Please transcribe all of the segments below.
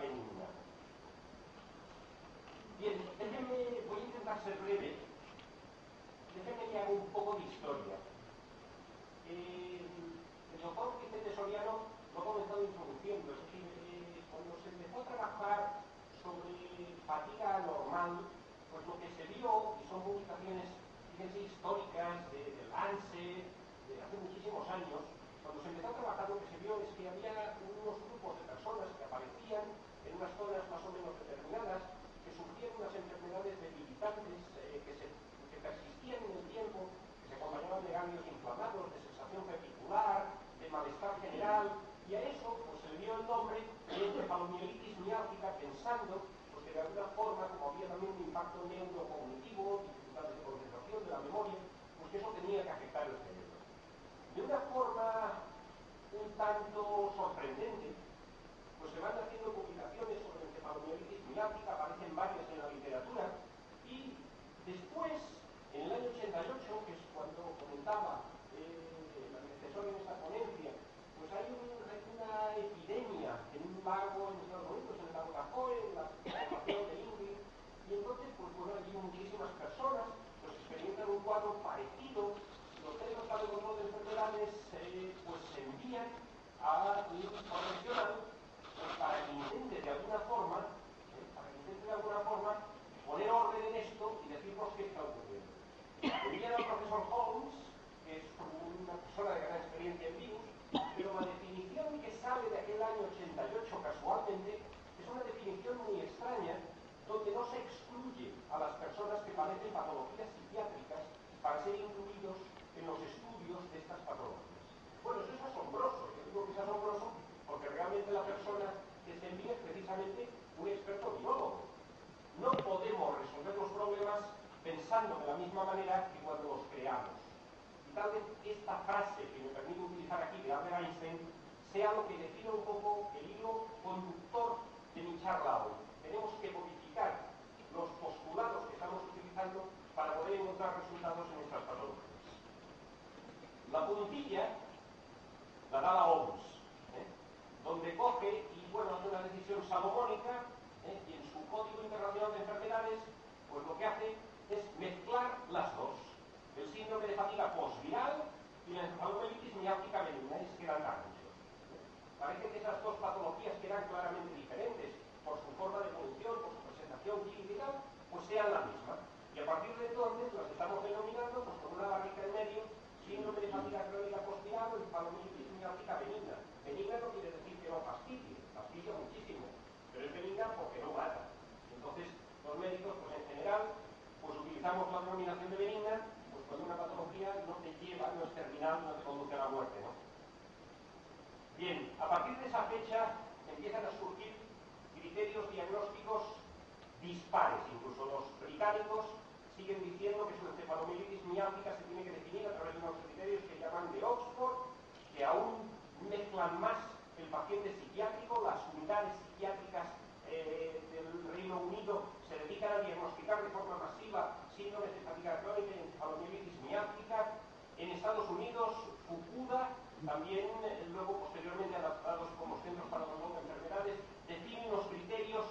benigna. Bien, voy a intentar ser breve. Déjenme que haga un poco de historia. El doctor Vicente Soriano lo ha comenzado introduciendo, es decir, cuando se empezó a trabajar sobre fatiga anormal, pues lo que se vio, y son publicaciones, fíjense, históricas de Lancet, de hace muchísimos años, cuando se empezó a trabajar lo que se vio es que había unos grupos de personas que aparecían en unas zonas más o menos determinadas, que sufrían unas enfermedades debilitantes que persistían en el tiempo, que se acompañaban de ganglios inflamados, de sensación reticular, de malestar general, y a eso pues se le dio el nombre de encefalomielitis miálgica, pensando pues, que de alguna forma, como había también un impacto neurocognitivo, dificultades de concentración, de la memoria, pues que eso tenía que afectar el cerebro. De una forma un tanto sorprendente, pues se van haciendo publicaciones sobre encefalomielitis miálgica, aparecen varias en la literatura, y después, en el año 88, que es cuando comentaba el antecesor en esta ponencia, pues hay una epidemia en un lago en Estados Unidos, en el lago Tahoe, en la población de Ingrid, y entonces, pues bueno, allí muchísimas personas pues experimentan un cuadro parecido. Los centros para el control de enfermedades pues se envían a un profesional pues, para que intente de alguna forma poner orden en esto y decirnos qué está ocurriendo. Envían al profesor Holmes, que es una persona de gran experiencia en virus, pero la definición que sale de aquel año 88 casualmente es una definición muy extraña, donde no se excluye a las personas que padecen patologías psiquiátricas para ser incluidos en los estudios de estas patologías. Bueno, eso es asombroso. Yo digo que es asombroso porque realmente la persona que se envía es precisamente un experto biólogo. No podemos resolver los problemas pensando de la misma manera que cuando los creamos. Y tal vez esta frase que me permito utilizar aquí de Albert Einstein sea lo que define un poco el hilo conductor de mi charla hoy. Tenemos que modificar los postulados que estamos utilizando para poder encontrar resultados en estas patologías. La puntilla la da la OMS, donde coge y bueno, hace una decisión salomónica, y en su Código Internacional de Enfermedades, pues lo que hace es mezclar las dos, el síndrome de fatiga postviral y la encefalomielitis miálgica benigna, y se quedan tan muchos. Parece que esas dos patologías quedan claramente diferentes por su forma de evolución, por su presentación química y tal, pues sean la misma. Y a partir de entonces las estamos denominando pues con una barrita en medio, síndrome de fatiga crónica postviral o encefalomielitis miálgica benigna. Benigna no quiere decir que no fastidia muchísimo, pero es benigna porque no mata. Entonces, los médicos, pues en general, pues utilizamos la denominación de benigna, pues cuando una patología no te lleva, no es terminal, no te conduce a la muerte, ¿no? Bien, a partir de esa fecha empiezan a surgir criterios diagnósticos dispares. Incluso los británicos siguen diciendo que su encefalomielitis miálgica se tiene que definir a través de unos criterios que llaman de Oxford, que aún mezclan más el paciente psiquiátrico. Las unidades psiquiátricas del Reino Unido se dedican a diagnosticar de forma masiva síndromes de fatiga crónica y encefalomielitis miálgica. En Estados Unidos, Fukuda, también luego posteriormente adaptados como centros para el control de enfermedades, definen unos criterios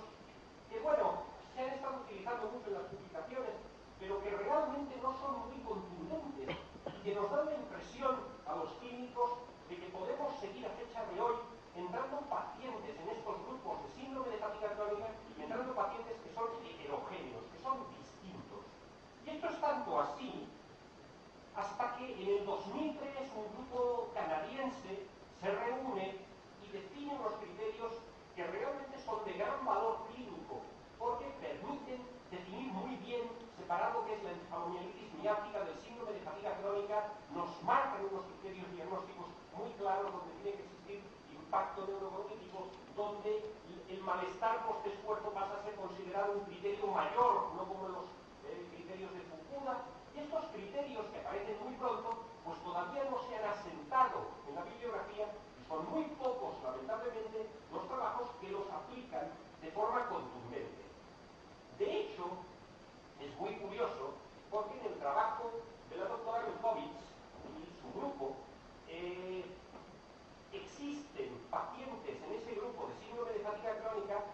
que, bueno, se han estado utilizando mucho en las publicaciones, pero que realmente no son muy contundentes y que nos dan la impresión a los clínicos de que podemos seguir a fecha de hoy entrando pacientes en estos grupos de síndrome de fatiga crónica y entrando pacientes que son heterogéneos, que son distintos. Y esto es tanto así hasta que en el 2003 un grupo canadiense se reúne y define unos criterios que realmente son de gran valor clínico, porque permiten definir muy bien, separar lo que es la encefalomielitis miálgica del síndrome de fatiga crónica, nos marcan unos criterios diagnósticos muy claros donde tiene que existir impacto neurocognitivo, donde el malestar post-esfuerzo pasa a ser considerado un criterio mayor, no como los criterios de Fukuda. Y estos criterios que aparecen muy pronto, pues todavía no se han asentado en la bibliografía y son muy pocos, lamentablemente, los trabajos que los aplican de forma contundente. De hecho, es muy curioso porque en el trabajo de la doctora Milkovich y su grupo existen pacientes en ese grupo de síndrome de fatiga crónica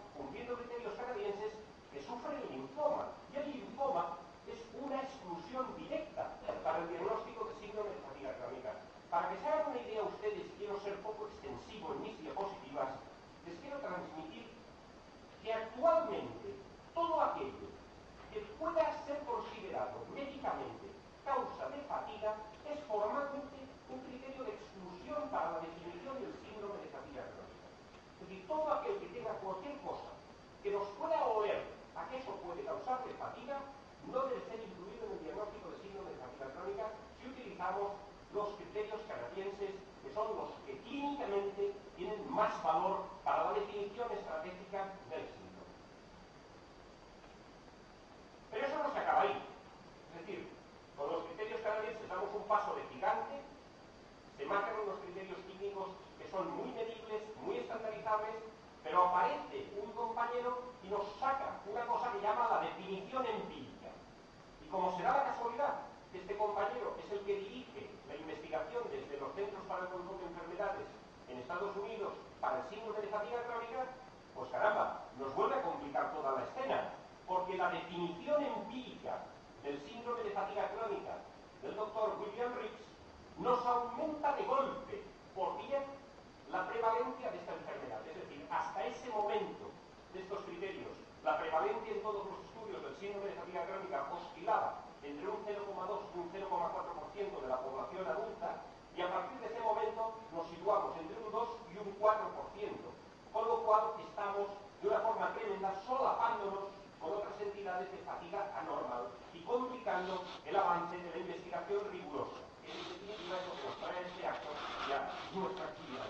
todo aquel que tenga cualquier cosa que nos pueda oler a que eso puede causarle fatiga, no debe ser incluido en el diagnóstico de síndrome de fatiga crónica si utilizamos los criterios canadienses, que son los que clínicamente tienen más valor para la definición estratégica del síndrome. Pero eso no se acaba ahí. Es decir, con los criterios canadienses damos un paso de gigante, se marcan unos criterios clínicos que son muy medibles, muy estandarizables, pero aparece un compañero y nos saca una cosa que llama la definición empírica. Y como será la casualidad que este compañero es el que dirige la investigación desde los Centros para el Control de Enfermedades en Estados Unidos para el síndrome de fatiga crónica, pues caramba, nos vuelve a complicar toda la escena, porque la definición empírica del síndrome de fatiga crónica del doctor William Rix nos aumenta de golpe por 10 la prevalencia de esta enfermedad. Es decir, hasta ese momento de estos criterios, la prevalencia en todos los estudios del síndrome de fatiga crónica oscilaba entre un 0,2 y un 0,4% de la población adulta, y a partir de ese momento nos situamos entre un 2 y un 4%, con lo cual estamos de una forma tremenda solapándonos con otras entidades de fatiga anormal y complicando el avance de la investigación rigurosa. En definitiva, es lo que nos trae este acto y a nuestra actividad.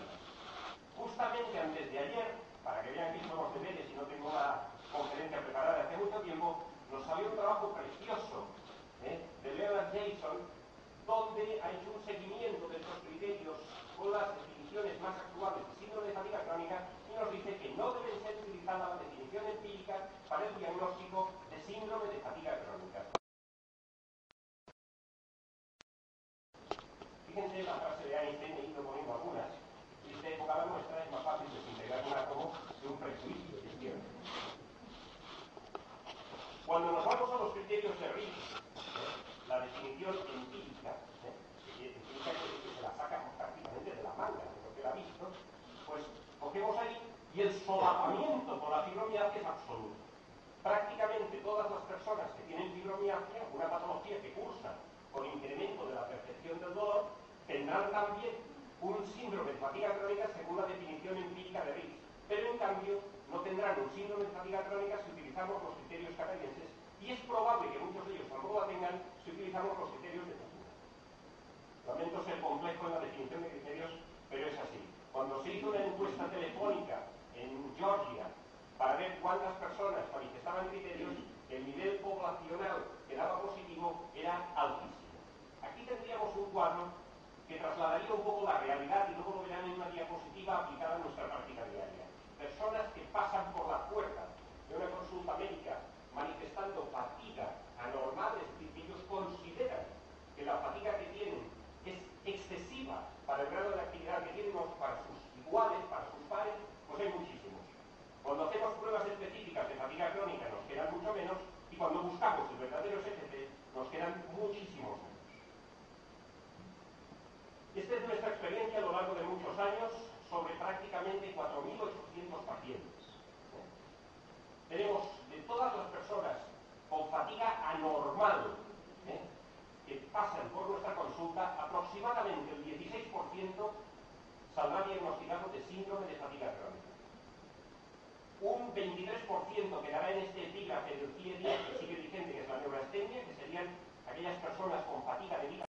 Justamente antes de ayer, para que vean que somos deberes y no tengo la conferencia preparada hace mucho tiempo, nos salió un trabajo precioso de Leonard Jason, donde ha hecho un seguimiento de estos criterios con las definiciones más actuales de síndrome de fatiga crónica y nos dice que no deben ser utilizada la definición empírica para el diagnóstico de síndrome de fatiga crónica. Fíjense la frase de Einstein, he ido poniendo algunas. Esta época la nuestra es más fácil desintegrar un átomo de un prejuicio de izquierda. Cuando nos vamos a los criterios de Rix, la definición empírica, que se la saca prácticamente de la manga, de lo que él ha visto, pues cogemos ahí y el solapamiento con la fibromialgia es absoluto. Prácticamente todas las personas que tienen fibromialgia, una patología que cursa con incremento de la percepción del dolor, tendrán también un síndrome de fatiga crónica según la definición empírica de Rix, pero en cambio no tendrán un síndrome de fatiga crónica si utilizamos los criterios canadienses, y es probable que muchos de ellos tampoco la tengan si utilizamos los criterios de Fukuda. Lamento ser complejo en la definición de criterios, pero es así. Cuando se hizo una encuesta telefónica en Georgia para ver cuántas personas manifestaban criterios, el nivel poblacional que daba positivo era altísimo. Aquí tendríamos un cuadro que trasladaría un poco la realidad y luego lo verán en una diapositiva aplicada a nuestra práctica diaria. Personas que pasan por la puerta de una consulta médica manifestando fatiga anormal, es decir, que ellos consideran que la fatiga que tienen es excesiva para el grado de actividad que tienen para sus iguales, para sus pares, pues hay muchísimos. Cuando hacemos pruebas específicas de fatiga crónica nos quedan mucho menos, y cuando buscamos el verdadero SFC nos quedan muchísimos menos. Esta es nuestra experiencia a lo largo de muchos años sobre prácticamente 4.800 pacientes. Tenemos de todas las personas con fatiga anormal que pasan por nuestra consulta, aproximadamente el 16% saldrá diagnosticado de síndrome de fatiga crónica. Un 23% quedará en este epígrafe del CIE-10 que sigue vigente, que es la neurastenia, que serían aquellas personas con fatiga debida.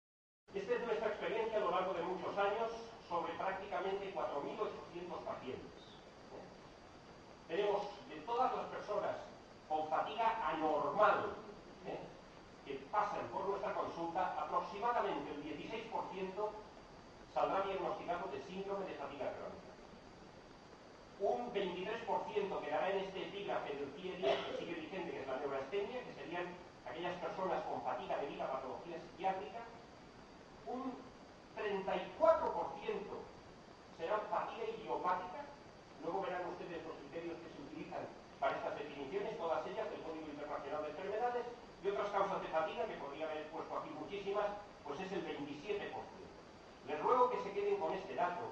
Esta es nuestra experiencia a lo largo de muchos años sobre prácticamente 4.800 pacientes. Tenemos de todas las personas con fatiga anormal que pasan por nuestra consulta, aproximadamente el 16% saldrá diagnosticado de síndrome de fatiga crónica. Un 23% quedará en este epígrafe del CIE-10 que sigue vigente, que es la neurastenia, que serían aquellas personas con fatiga debido a patología psiquiátrica. Un 34% será fatiga idiopática. Luego verán ustedes los criterios que se utilizan para estas definiciones, todas ellas del Código Internacional de Enfermedades, y otras causas de fatiga, que podría haber puesto aquí muchísimas, pues es el 27%. Les ruego que se queden con este dato,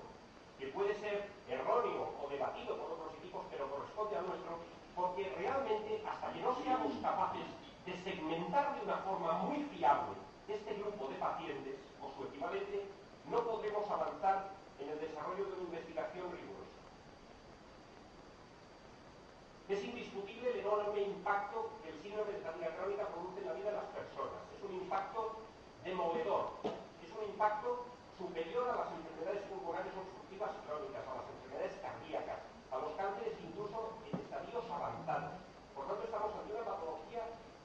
que puede ser erróneo o debatido por otros equipos, pero corresponde al nuestro, porque realmente, hasta que no seamos capaces de segmentar de una forma muy fiable este grupo de pacientes, o su equivalente, no podremos avanzar en el desarrollo de una investigación rigurosa. Es indiscutible el enorme impacto que el síndrome de fatiga crónica produce en la vida de las personas. Es un impacto demoledor, es un impacto superior a las enfermedades pulmonares obstructivas crónicas, a las enfermedades cardíacas, a los cánceres incluso en estadios avanzados. Por tanto, estamos ante una patología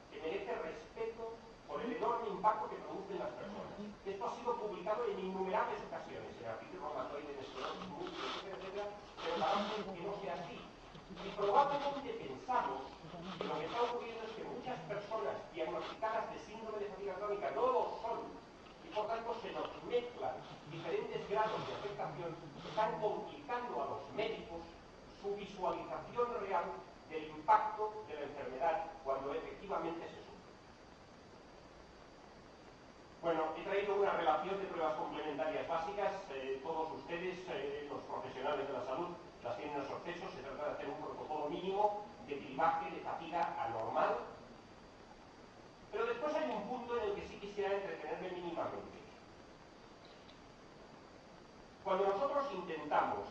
que merece respeto por el enorme impacto que produce en las personas. Esto ha sido publicado en innumerables ocasiones, en artritis reumatoide, en esclerosis múltiple, etcétera, pero parece que no sea así. Y probablemente pensamos que lo que está ocurriendo es que muchas personas diagnosticadas de síndrome de fatiga crónica no lo son, y por tanto se nos mezclan diferentes grados de afectación que están complicando a los médicos su visualización real del impacto de la enfermedad cuando efectivamente se sufre. Bueno, he traído una relación de pruebas complementarias básicas. Todos ustedes, los profesionales de la salud, las tienen en los accesos. Se trata de hacer un protocolo mínimo de cribaje de fatiga anormal. Pero después hay un punto en el que sí quisiera entretenerme mínimamente. Cuando nosotros intentamos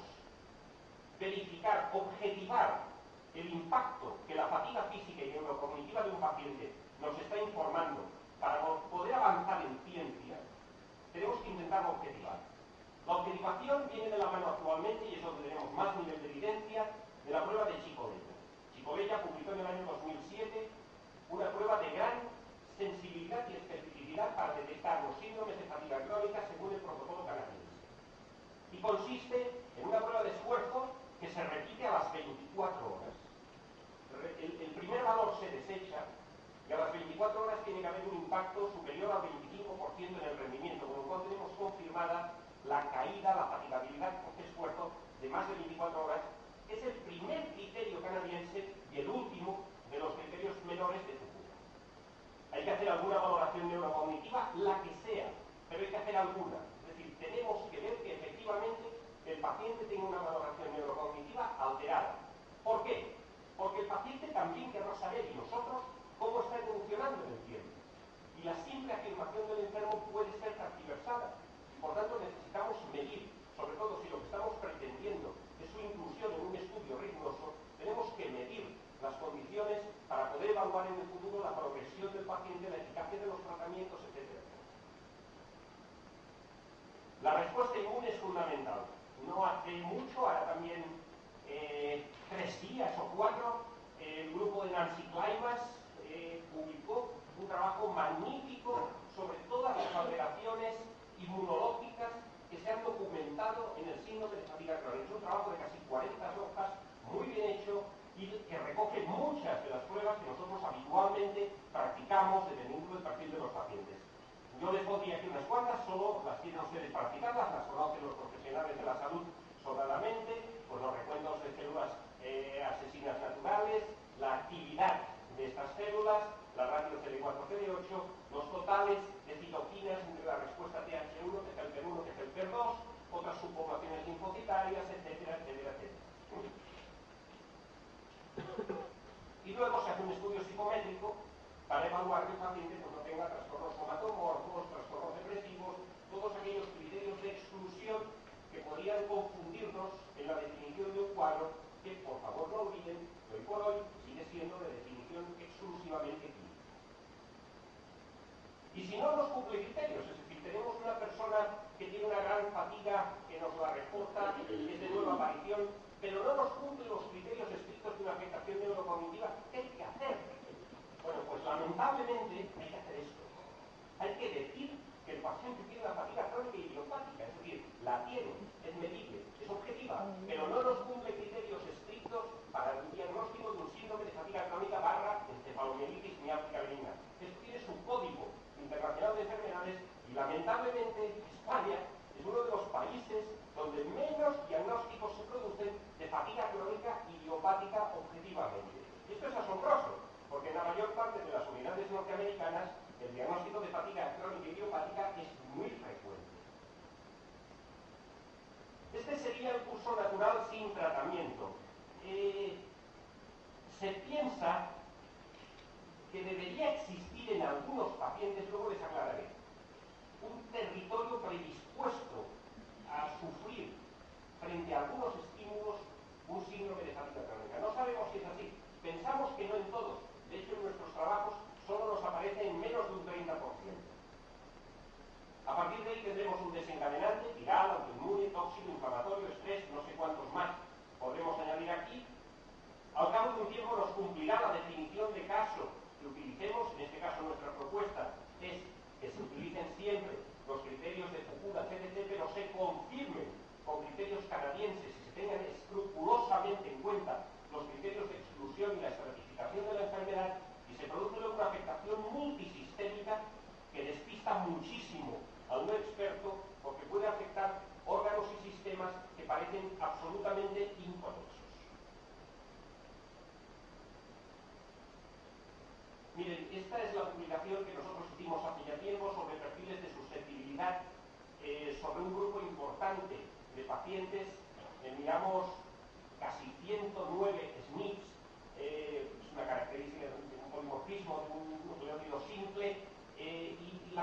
verificar, objetivar el impacto que la fatiga física y neurocognitiva de un paciente nos está informando para poder avanzar en ciencia, tenemos que intentarlo objetivar. La objetivación viene de la mano actualmente, y es donde tenemos más nivel de evidencia, de la prueba de Chicolella. Chicolella publicó en el año 2007 una prueba de gran sensibilidad y especificidad para detectar los síndromes de fatiga crónica según el protocolo canadiense. Y consiste en una prueba de esfuerzo que se repite a las 24 horas. El primer valor se desecha y a las 24 horas tiene que haber un impacto superior al 25% en el rendimiento, con lo cual tenemos confirmada la caída, la fatigabilidad por esfuerzo de más de 24 horas. Es el primer criterio canadiense y el último de los criterios menores de Fukuda. Hay que hacer alguna valoración neurocognitiva, la que sea, pero hay que hacer alguna. Es decir, tenemos que ver que efectivamente el paciente tiene una valoración neurocognitiva alterada. ¿Por qué? Porque el paciente también querrá saber, y nosotros, cómo está evolucionando en el tiempo. Y la simple afirmación del enfermo puede ser tergiversada. Por tanto, necesitamos medir, sobre todo si lo que estamos pretendiendo es su inclusión en un estudio riguroso, tenemos que medir las condiciones para poder evaluar en el futuro la progresión del paciente, la eficacia de los tratamientos, etc. La respuesta inmune es fundamental. No hace mucho, ahora también 3 días o 4, el grupo de Nancy Klimas publicó un trabajo magnífico sobre todas las alteraciones inmunológicas que se han documentado en el síndrome de fatiga crónica. Es un trabajo de casi 40 hojas, muy bien hecho, y que recoge muchas de las pruebas que nosotros habitualmente practicamos dependiendo del perfil de los pacientes. Yo les podría decir unas cuantas, solo las tienen ustedes practicadas, las conocen los profesionales de la salud sobradamente, pues los recuentos de células asesinas naturales, la actividad de estas células, la ratio CD4-CD8, los totales de citoquinas entre la respuesta TH1, TGLP1, TGLP2, otras subpoblaciones linfocitarias, etcétera, etcétera, etcétera. Y luego se hace un estudio psicométrico para evaluar que el paciente pues, no tenga trastornos somatomorfos, trastornos depresivos, todos aquellos criterios de exclusión que podrían confundirnos en la definición de un cuadro que, por favor, no olviden, que hoy por hoy sigue siendo de definición exclusivamente clínica. Y si no nos cumple criterios, es decir, tenemos una persona que tiene una gran fatiga, que nos la reporta, que es de nueva aparición, pero no nos cumple los criterios estrictos de una afectación neurocognitiva, ¿qué hay que hacer? Bueno, pues lamentablemente hay que hacer esto. Hay que decir que el paciente tiene una fatiga crónica idiopática, es decir, la tiene, es medible, es objetiva, pero no nos cumple criterios estrictos para el diagnóstico de un síndrome de fatiga crónica / encefalomielitis miálgica benigna. Esto tiene su código internacional de enfermedades y lamentablemente España es uno de los países donde menos diagnósticos se producen de fatiga crónica idiopática objetivamente. Y esto es asombroso, porque en la mayor parte de las unidades norteamericanas el diagnóstico de fatiga crónica idiopática es muy frecuente. Este sería el curso natural sin tratamiento. Se piensa que debería existir en algunos pacientes, luego les aclararé, un territorio predispuesto a sufrir frente a algunos estímulos un síndrome de fatiga crónica. No sabemos si es así.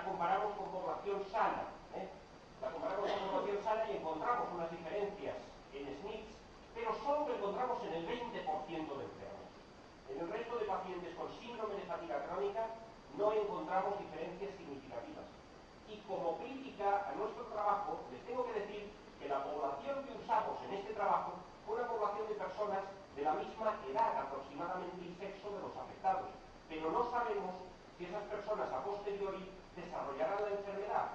la comparamos con población sana, la comparamos con población sana y encontramos unas diferencias en SNPs, pero solo lo encontramos en el 20% de enfermos. En el resto de pacientes con síndrome de fatiga crónica no encontramos diferencias significativas. Y como crítica a nuestro trabajo, les tengo que decir que la población que usamos en este trabajo fue una población de personas de la misma edad aproximadamente y sexo de los afectados, pero no sabemos si esas personas a posteriori desarrollarán la enfermedad.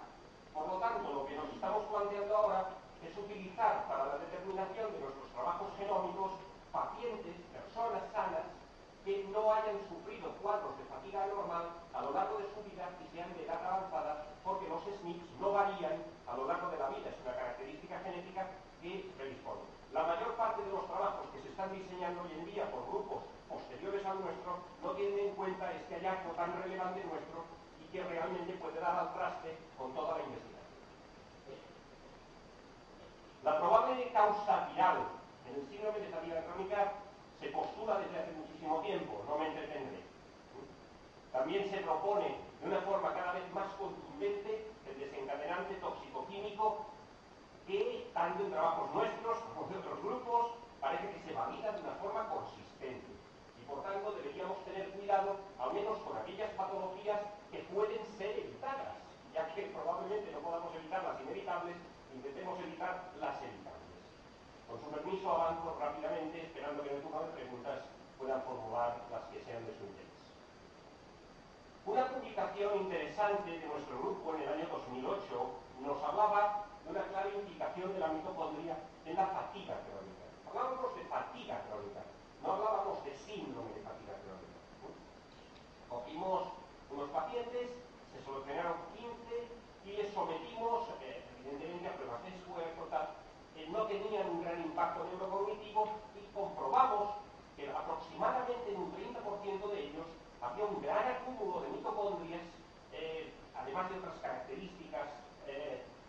Por lo tanto, lo que nos estamos planteando ahora es utilizar para la determinación de nuestros trabajos genómicos pacientes, personas sanas, que no hayan sufrido cuadros de fatiga anormal a lo largo de su vida y sean de edad avanzada, porque los SNPs no varían a lo largo de la vida, es una característica genética que predispone. La mayor parte de los trabajos que se están diseñando hoy en día por grupos posteriores al nuestro no tienen en cuenta este hallazgo tan relevante nuestro y que realmente puede dar al traste con toda la investigación. La probable causa viral en el síndrome de fatiga crónica se postula desde hace muchísimo tiempo, no me entretendré. También se propone de una forma cada vez más contundente el desencadenante toxicoquímico que, tanto en trabajos nuestros como de otros grupos, parece que se valida de una forma consistente. Y por tanto deberíamos tener cuidado, al menos con aquellas patologías que pueden ser evitadas, ya que probablemente no podamos evitar las inevitables, intentemos evitar las evitables. Con su permiso avanzo rápidamente, esperando que en el turno de preguntas puedan formular las que sean de su interés. Una publicación interesante de nuestro grupo en el año 2008 nos hablaba de una clara implicación de la mitocondria en la fatiga crónica. Hablábamos de fatiga crónica, no hablábamos de síndrome de fatiga crónica. Cogimos unos pacientes, se seleccionaron 15 y les sometimos, evidentemente, a pruebas de esfuerzo, no tenían un gran impacto neurocognitivo y comprobamos que aproximadamente en un 30% de ellos había un gran acúmulo de mitocondrias, además de otras características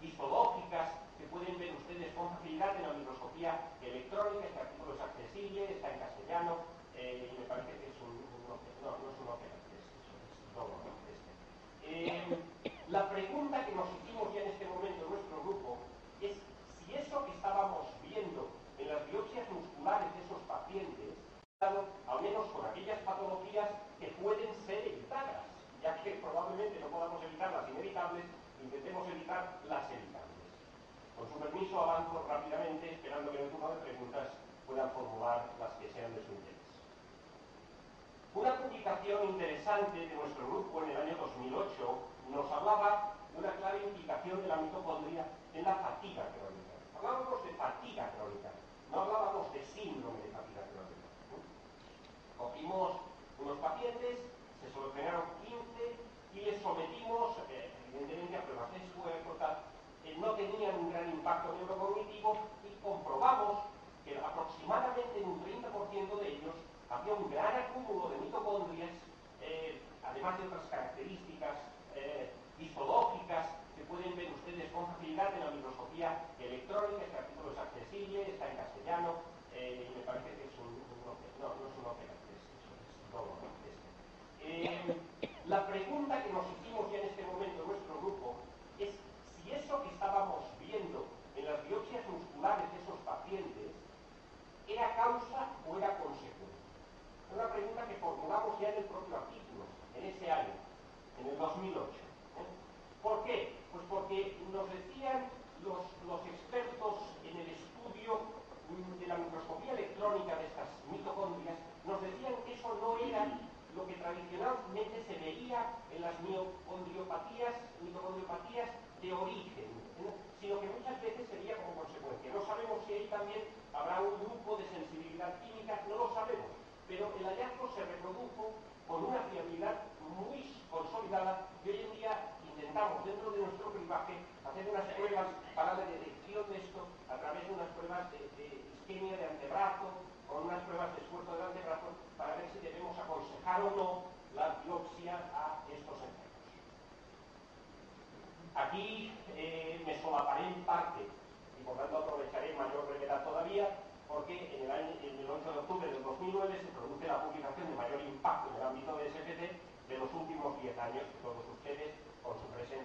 histológicas que pueden ver ustedes con facilidad en la microscopía electrónica. Este artículo es accesible, está en castellano y me parece que es no es un OPERA, es todo. La pregunta que nos hicimos ya en este momento en nuestro grupo es si eso que estábamos viendo en las biopsias musculares de esos pacientes, al menos con aquellas patologías que pueden ser evitadas, ya que probablemente no podamos evitar las inevitables, intentemos evitar las evitables. Con su permiso avanzo rápidamente, esperando que en el turno de preguntas puedan formular las que sean de su interés. Una publicación interesante de nuestro grupo en el año 2008 nos hablaba de una clara implicación de la mitocondria en la fatiga crónica. Hablábamos de fatiga crónica, no hablábamos de síndrome de fatiga crónica. Cogimos unos pacientes, se seleccionaron 15 y les sometimos, evidentemente, a pruebas de esfuerzo, no tenían un gran impacto neurocognitivo y comprobamos que aproximadamente en un 30% de ellos había un gran acúmulo de mitocondrias, además de otras características histológicas que pueden ver ustedes con facilidad en la microscopía electrónica. Este artículo es accesible, está en castellano y me parece que es no es un OPERA, es todo. La pregunta que nos hicimos ya en este momento en nuestro grupo es si eso que estábamos viendo en las biopsias musculares de esos pacientes era causa o era consecuencia. Una pregunta que formulamos ya en el propio artículo, en ese año, en el 2008. ¿Por qué? Pues porque nos decían los expertos en el estudio de la microscopía electrónica de estas mitocondrias, nos decían que eso no era lo que tradicionalmente se veía en las mitocondriopatías de origen, sino que muchas veces se veía como consecuencia. No sabemos si ahí también habrá un grupo de sensibilidad química, no lo sabemos, pero el hallazgo se reprodujo con una fiabilidad muy consolidada y hoy en día intentamos dentro de nuestro cribaje hacer unas pruebas para la detección de esto a través de unas pruebas de isquemia de antebrazo, con unas pruebas de esfuerzo del antebrazo, para ver si debemos aconsejar o no la biopsia a estos enfermos. Aquí me solaparé en parte y por tanto aprovecharé mayor brevedad todavía, porque en el 8 de octubre del 2009 se produce la publicación de mayor impacto en el ámbito de SFT de los últimos 10 años, que todos ustedes, con su presencia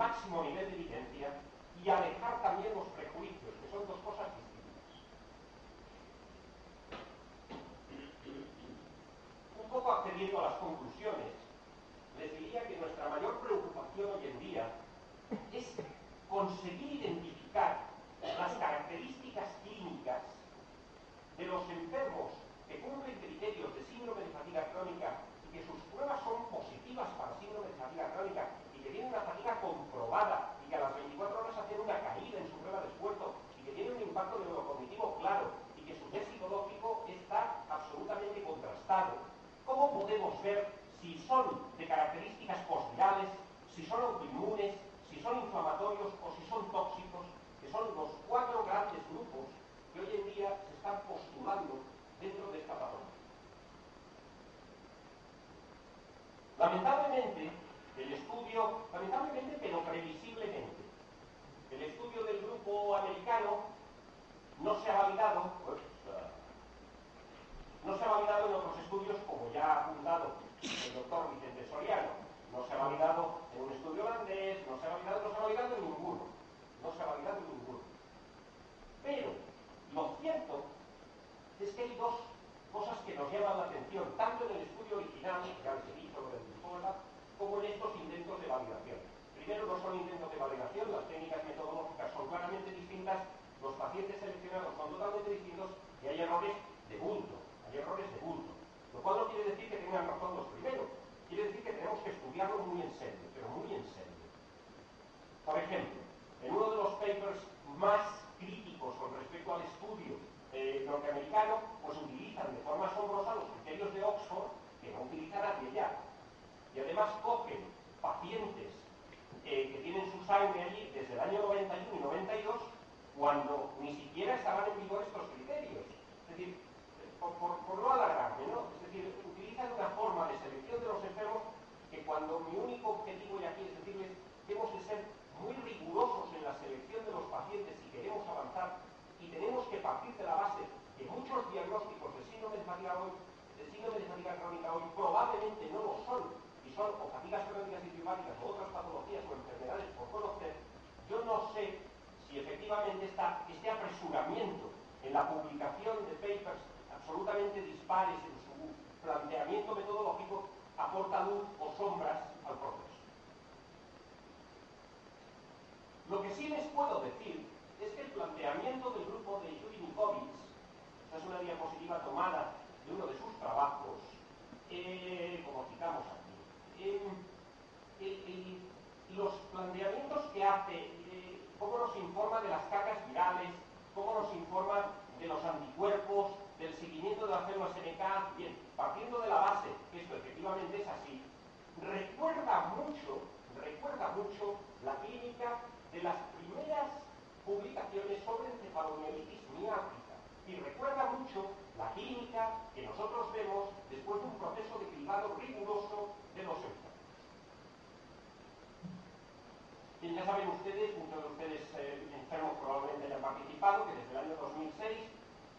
máximo nivel de evidencia y alejar también los prejuicios, que son dos cosas distintas. Un poco accediendo a las conclusiones, les diría que nuestra mayor preocupación hoy en día es conseguir identificar las características clínicas de los enfermos que cumplen criterios de síndrome de fatiga crónica y que sus pruebas son positivas para síndrome de fatiga crónica y que tienen una fatiga comprobada y que a las 24 horas hacen una caída en su prueba de esfuerzo y que tienen un impacto neurocognitivo claro y que su test psicológico está absolutamente contrastado. ¿Cómo podemos ver si son de características postvirales, si son autoinmunes, si son inflamatorios o si son tóxicos, que son los cuatro grandes grupos que hoy en día se están postulando dentro de esta patología? Lamentablemente, pero previsiblemente, el estudio del grupo americano no se ha validado, en otros estudios, como ya ha apuntado el doctor Vicente Soriano. No se ha validado en un estudio holandés, no se ha validado en ninguno. Pero lo cierto es que hay dos cosas que nos llaman la atención, tanto en el estudio original, ya les he dicho lo del Bipolar, como en estos intentos de validación. Primero, no son intentos de validación, las técnicas metodológicas son claramente distintas, los pacientes seleccionados son totalmente distintos y hay errores de bulto, lo cual no quiere decir que tengan razón los primeros, quiere decir que tenemos que estudiarlo muy en serio, pero muy en serio. Por ejemplo, en uno de los papers más críticos con respecto al estudio norteamericano, pues utilizan de forma asombrosa los criterios de Oxford, que no utiliza nadie ya. Y además cogen pacientes que tienen su sangre allí desde el año 91 y 92, cuando ni siquiera estaban en vigor estos criterios. Es decir, por no alargarme, ¿no? Es decir, utilizan una forma de selección de los enfermos que cuando mi único objetivo, y aquí es decirles, tenemos que ser muy rigurosos en la selección de los pacientes si queremos avanzar, y tenemos que partir de la base que muchos diagnósticos de síndrome de fatiga crónica hoy probablemente no lo son, y son o fatigas crónicas idiopáticas o otras patologías o enfermedades por conocer. Yo no sé si efectivamente este apresuramiento en la publicación de papers absolutamente dispares en su planteamiento metodológico aporta luz o sombras al proceso. Lo que sí les puedo decir es que el planteamiento del grupo de Jurinikovich, esta es una diapositiva tomada de uno de sus trabajos, como citamos aquí, los planteamientos que hace, cómo nos informa de las cargas virales, cómo nos informa de los anticuerpos, del seguimiento de las células NK, bien, partiendo de la base que esto efectivamente es así, recuerda mucho la clínica de las primeras publicaciones sobre encefalomielitis miálgica y recuerda mucho la clínica que nosotros vemos después de un proceso de cribado riguroso de los enfermos. Bien, ya saben ustedes, muchos de ustedes enfermos probablemente hayan participado, que desde el año 2006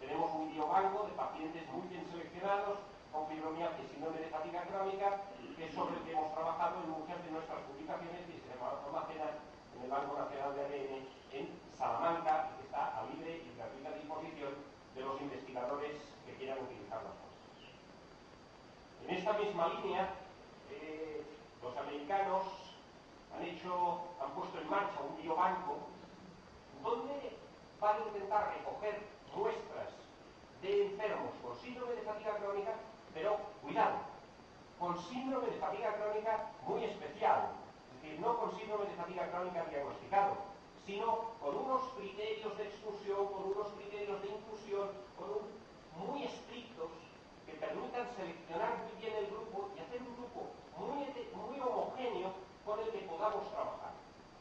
tenemos un biobanco de pacientes muy bien seleccionados con fibromialgia y síndrome de fatiga crónica, que es sobre el que hemos trabajado en muchas de nuestras publicaciones y se almacenan en el Banco Nacional de ADN en Salamanca y que está a libre y gratuita disposición de los investigadores que quieran utilizar las cosas. En esta misma línea, los americanos han puesto en marcha un biobanco donde van a intentar recoger muestras de enfermos con síndrome de fatiga crónica, pero cuidado, con síndrome de fatiga crónica muy especial, es decir, no con síndrome de fatiga crónica diagnosticado, sino con unos criterios de exclusión, con unos criterios de inclusión, muy estrictos que permitan seleccionar muy bien el grupo y hacer un grupo muy homogéneo con el que podamos trabajar.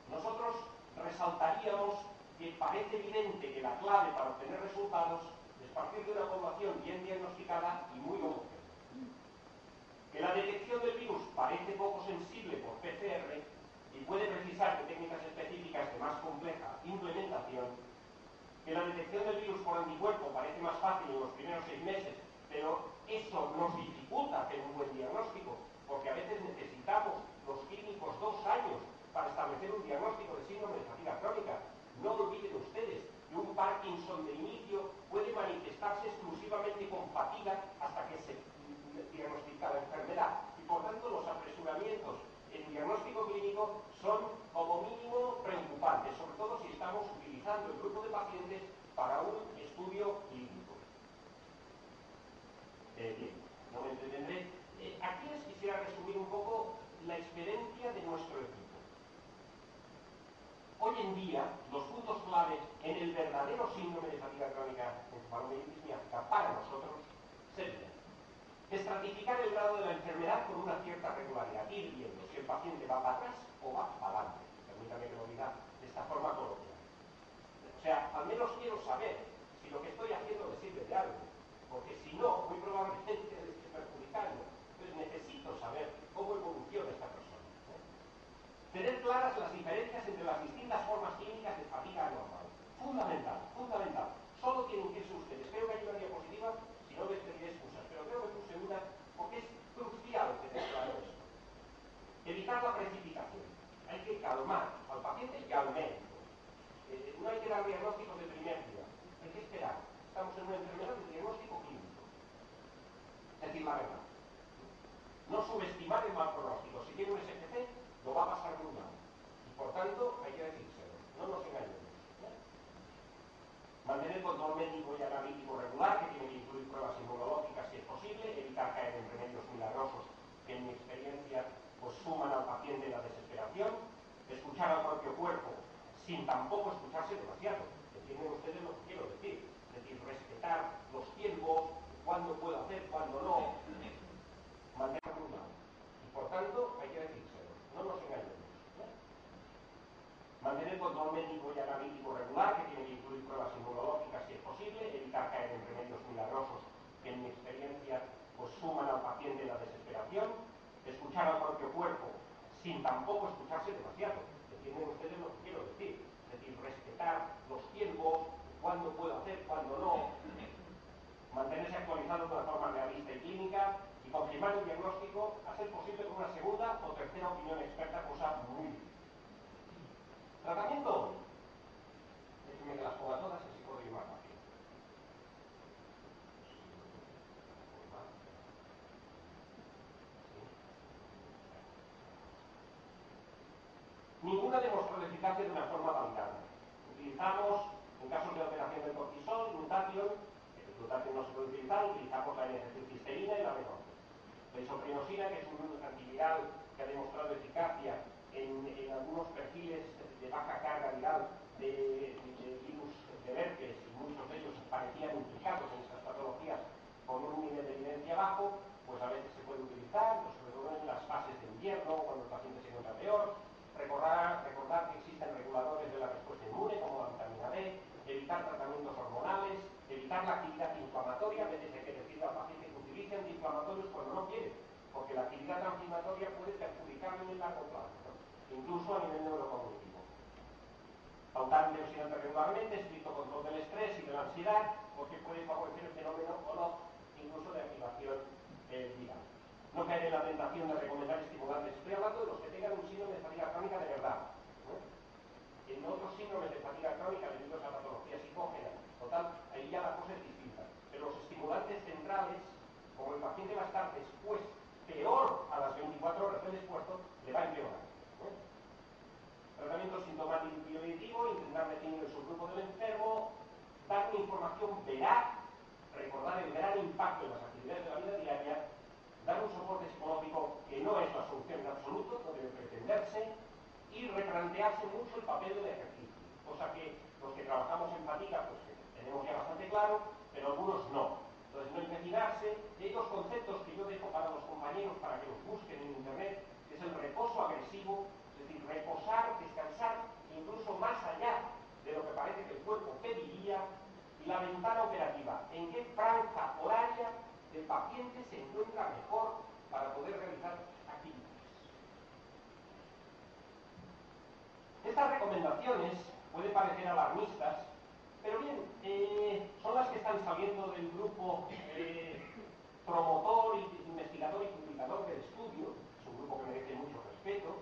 Nosotros resaltaríamos que parece evidente que la clave para obtener resultados es partir de una población bien diagnosticada y muy homogénea. Que la detección del virus parece poco sensible por PCR y puede precisar de técnicas específicas de más compleja implementación. Que la detección del virus por anticuerpo parece más fácil en los primeros 6 meses, pero eso nos dificulta hacer un buen diagnóstico, porque a veces necesitamos los clínicos 2 años para establecer un diagnóstico hoy en día los puntos clave en el verdadero síndrome de fatiga crónica encefalomelitis miástica para nosotros serían estratificar el grado de la enfermedad con una cierta regularidad, ir viendo si el paciente va para atrás o va para adelante. Permítame que lo diga de esta forma coloquial. O sea, al menos quiero saber si lo que estoy haciendo le sirve de algo, porque si no, muy probablemente le esté perjudicando. Entonces necesito saber cómo evoluciona esta persona. Tener claras las diferencias entre las distintas formas clínicas de fatiga anormal. Fundamental, fundamental. Solo tienen que irse ustedes. Creo que hay una diapositiva, si no les pediré excusas, pero creo que puse una porque es crucial tener claro esto. Evitar la precipitación. Hay que calmar al paciente y al médico. No hay que dar diagnósticos de primer día. Hay que esperar. Estamos en una enfermedad de diagnóstico clínico. Es decir, la verdad. No subestimar el mal pronóstico. Si tiene un SPC, lo va a pasar muy mal. Y por tanto, hay que decírselo. No nos engañemos. Mantener control médico y analítico regular, que tiene que incluir pruebas inmunológicas si es posible, evitar caer en remedios milagrosos que en mi experiencia pues suman al paciente en la desesperación, escuchar al propio cuerpo sin tampoco escucharse demasiado. ¿Entienden ustedes lo que quiero decir? Es decir, respetar los tiempos, cuándo puedo hacer, cuándo no, mantener regular. Y por tanto, hay que decírselo. No nos engañemos. Mantener control médico y analítico regular, que tiene que incluir pruebas inmunológicas si es posible, evitar caer en remedios milagrosos que en mi experiencia pues suman al paciente en la desesperación, escuchar al propio cuerpo sin tampoco escucharse demasiado. ¿Entienden ustedes lo que quiero decir? Es decir, respetar los tiempos, cuándo puedo hacer, cuándo no, mantenerse actualizado de una forma realista y clínica y confirmar el diagnóstico a ser posible con una segunda o tercera opinión experta, cosa muy difícil. Tratamiento. Déjenme que las ponga todas, así puedo ir más rápido. Ninguna demostró eficacia de una forma validada. Utilizamos, en casos de alteración del cortisol, glutatión. El glutatión no se puede utilizar, utilizamos la N-acetilcisteína y la venona. La isoprinosina, que es un antiviral que ha demostrado eficacia en algunos perfiles de baja carga viral de virus de herpes, y muchos de ellos parecían implicados en estas patologías con un nivel de evidencia bajo, pues a veces se puede utilizar, pues sobre todo en las fases de invierno, cuando el paciente se encuentra peor. Recordar que existen reguladores de la respuesta inmune, como la vitamina D, evitar tratamientos hormonales, evitar la actividad inflamatoria. A veces hay que decirle al paciente que utilice antiinflamatorios cuando no quiere, porque la actividad antiinflamatoria puede perjudicarle en el largo plazo, ¿no? Incluso a nivel neurocognitivo. Pautar antioxidantes regularmente, estricto control del estrés y de la ansiedad, porque puede favorecer el fenómeno o no, incluso de activación viral. No caer en la tentación de recomendar estimulantes. Estoy hablando de los que tengan un síndrome de fatiga crónica de verdad, ¿no? En otros síndromes de fatiga crónica debido a patología psicógena, total, ahí ya la cosa es distinta. Pero los estimulantes centrales, como el paciente va a estar después peor a las 24 horas del esfuerzo, le va a empeorar. Tratamiento sintomático y biológico, intentar definir el subgrupo del enfermo, dar una información veraz, recordar el gran impacto en las actividades de la vida diaria, dar un soporte psicológico que no es la solución en absoluto, no debe pretenderse, y replantearse mucho el papel del ejercicio, cosa que los que trabajamos en fatiga pues tenemos ya bastante claro, pero algunos no. Entonces no imaginarse de dos conceptos que yo dejo para los compañeros para que los busquen en internet, que es el reposo agresivo, es decir, reposar, descansar, incluso más allá de lo que parece que el cuerpo pediría, y la ventana operativa, en qué franja horaria el paciente se encuentra mejor para poder realizar actividades. Estas recomendaciones pueden parecer alarmistas, pero bien, son las que están saliendo del grupo promotor, investigador y publicador del estudio. Es un grupo que merece mucho respeto,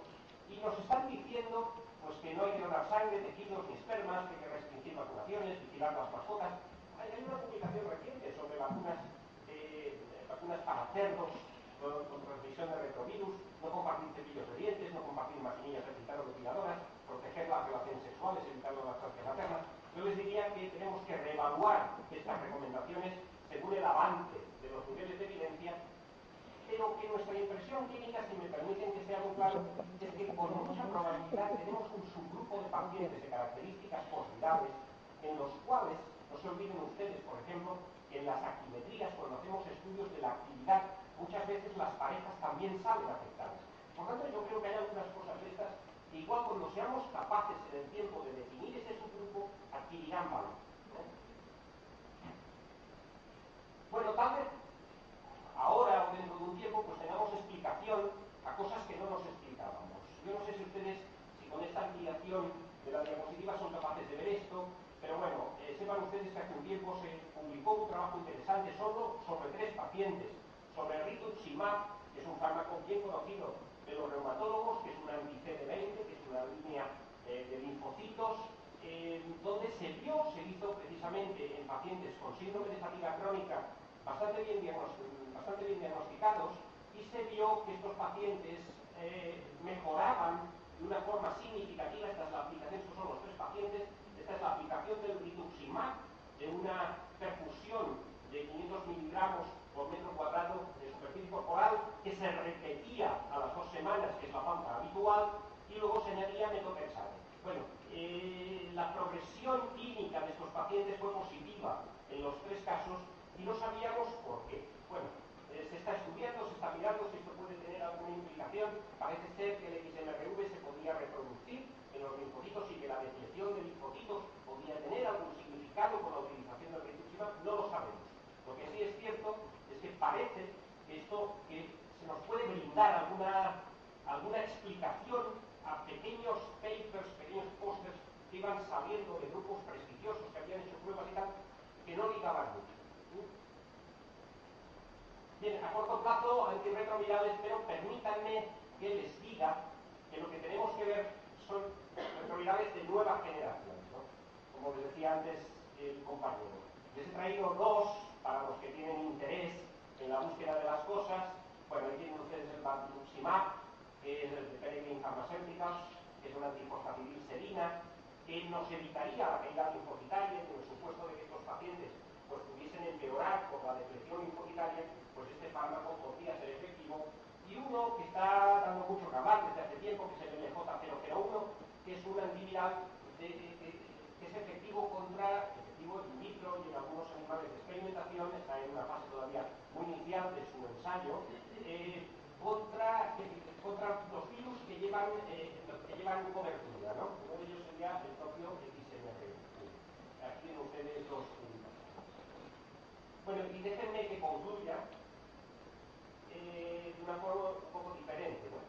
y nos están diciendo pues que no hay que donar sangre, tejidos ni espermas, que hay que restringir vacunaciones, vigilar las mascotas. Hay una publicación reciente sobre vacunas para cerdos con transmisión de retrovirus, no compartir cepillos de dientes, no compartir maquinillas excitado-depiladoras, proteger las relaciones sexuales, evitar la lactancia materna. Yo les diría que tenemos que reevaluar estas recomendaciones según el avance de los niveles de evidencia pero que nuestra impresión clínica, si me permiten que sea muy claro, es que con mucha probabilidad tenemos un subgrupo de pacientes de características postvirales en los cuales, no se olviden ustedes, por ejemplo, que en las aquimetrías, cuando hacemos estudios de la actividad, muchas veces las parejas también salen afectadas. Por tanto, yo creo que hay algunas cosas de estas que igual cuando seamos capaces en el tiempo de definir ese subgrupo, adquirirán valor. Bueno, tal vez ahora o dentro de un tiempo pues tengamos explicación a cosas que no nos explicábamos. Yo no sé si ustedes, si con esta ampliación de la diapositiva son capaces de ver esto, pero bueno, sepan ustedes que hace un tiempo se publicó un trabajo interesante solo sobre 3 pacientes, sobre el rituximab, que es un fármaco bien conocido de los reumatólogos, que es un anti-CD20, que es una línea de linfocitos, donde se hizo precisamente en pacientes con síndrome de fatiga crónica bastante bien diagnosticados, y se vio que estos pacientes mejoraban de una forma significativa. Esta es la aplicación, estos son los 3 pacientes, esta es la aplicación del rituximab, de una perfusión de 500 miligramos por metro cuadrado de superficie corporal, que se repetía a las 2 semanas, que es la pauta habitual, y luego se añadía metotrexate. Bueno, la progresión clínica de estos pacientes fue positiva en los 3 casos, y no sabíamos por qué. Bueno, se está estudiando, se está mirando si esto puede tener alguna implicación. Parece ser que el XMRV se podría reproducir en los linfocitos y que la detección de linfocitos podría tener algún significado con la utilización del rituximab. No lo sabemos. Lo que sí es cierto es que parece que esto se nos puede brindar alguna explicación a pequeños papers, pequeños pósters que iban saliendo de grupos prestigiosos que habían hecho pruebas y tal, que no ligaban mucho. Bien, a corto plazo, antirretrovirales, pero permítanme que les diga que lo que tenemos que ver son retrovirales de nueva generación, ¿no? Como les decía antes el compañero. Les he traído 2 para los que tienen interés en la búsqueda de las cosas. Bueno, ahí tienen ustedes el batuximab, que es el de Peregrine Pharmaceuticals, que es una antifosfatidilserina, que nos evitaría la caída linfocitaria, en el supuesto de que estos pacientes pues pudiesen empeorar por la depresión linfocitaria, pues este fármaco podría ser efectivo. Y uno que está dando mucho que hablar desde hace tiempo, que es el LJ001, que es un antiviral que es efectivo in vitro y en algunos animales de experimentación, está en una fase todavía muy inicial de su ensayo, contra los virus que llevan cobertura, ¿no? Uno de ellos sería el propio XMR. Aquí tienen ustedes los publicaciones. Bueno, y déjenme que concluya de una forma un poco diferente, ¿no?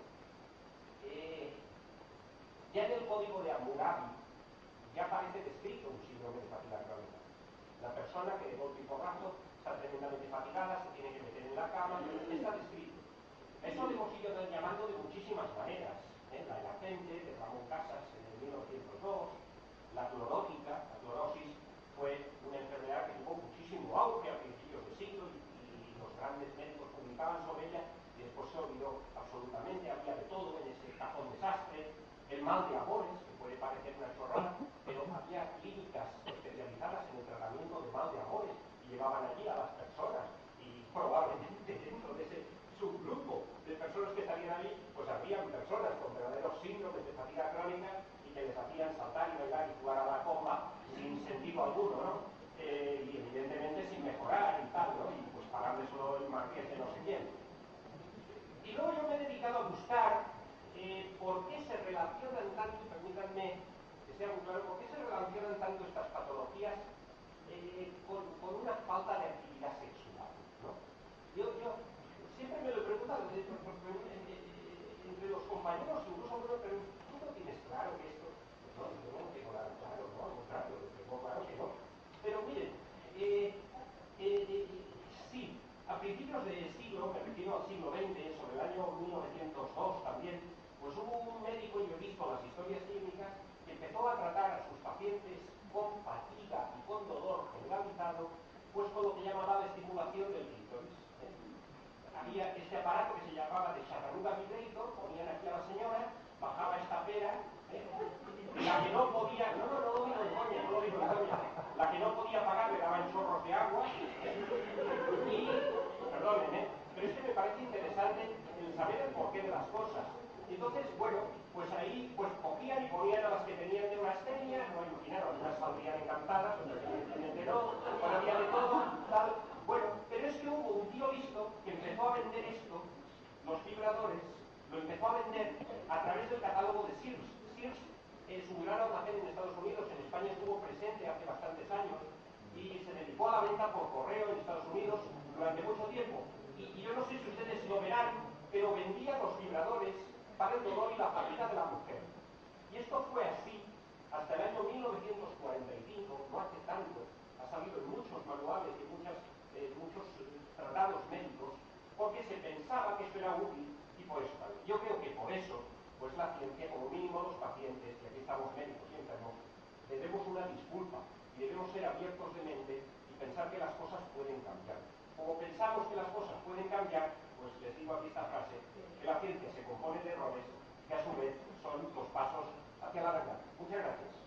Ya en el código de Hammurabi ya aparece descrito un síndrome de fatiga crónica. La persona que de golpe y porrazo está tremendamente fatigada, se tiene que meter en la cama, está descrito. Eso lo hemos ido llamando de muchísimas maneras. La elacente de Ramón Casas en el 1902, la clorótica, la clorosis, fue una enfermedad que tuvo muchísimo auge a principios de siglo y los grandes médicos publicaban sobre ella, y después se olvidó absolutamente, había de todo en ese cajón desastre. El mal de amores, que puede parecer una chorrada, pero había clínicas especializadas en el tratamiento de mal de amores y llevaban allí a las personas, y probablemente dentro de ese subgrupo de personas que estarían allí, pues habían personas con verdaderos síndromes de fatiga crónica y que les hacían saltar y bailar y jugar a la comba sin sentido alguno, ¿no? Y evidentemente sin mejorar y tal, ¿no? Y pues pagarle solo el marqués de no sé quién. Y luego yo me he dedicado a buscar por qué se relacionan tanto, y permítanme que sea muy claro, por qué se relacionan tanto estas patologías con una falta de actividad sexual, ¿no? Yo siempre me lo he preguntado entre los compañeros, incluso uno, pero tú no tienes claro que esto. Pues no, yo no lo tengo claro, no, al contrario, lo tengo claro que no. Pero miren, sí, a principios del siglo, me refiero al siglo XX, sobre el año 1902 también, pues hubo un médico, y yo he visto las historias clínicas, que empezó a tratar a sus pacientes con fatiga y con dolor generalizado, pues con lo que llamaba la estimulación del clítoris. Había este aparato que se llamaba hacer las cosas. Y entonces, bueno, pues ahí pues cogían y ponían a las que tenían neurastenia, no imaginaron, unas saldrían encantadas, otras evidentemente no, bueno, había de todo, tal. Bueno, pero es que hubo un tío listo que empezó a vender esto, los vibradores, lo empezó a vender a través del catálogo de Sears. Sears es un gran almacén en Estados Unidos, en España estuvo presente hace bastantes años y se dedicó a la venta por correo en Estados Unidos durante mucho tiempo. Y yo no sé si ustedes lo verán, pero vendía los vibradores para el dolor y la fatiga de la mujer. Y esto fue así hasta el año 1945, no hace tanto, ha salido en muchos manuales y muchos tratados médicos, porque se pensaba que esto era útil y por eso tal. Yo creo que por eso, pues la ciencia, como mínimo los pacientes, y aquí estamos médicos y enfermos, debemos una disculpa y debemos ser abiertos de mente y pensar que las cosas pueden cambiar. Como pensamos que las cosas pueden cambiar, pues les digo aquí esta frase, que la ciencia se compone de errores que a su vez son los pasos hacia la verdad. Muchas gracias.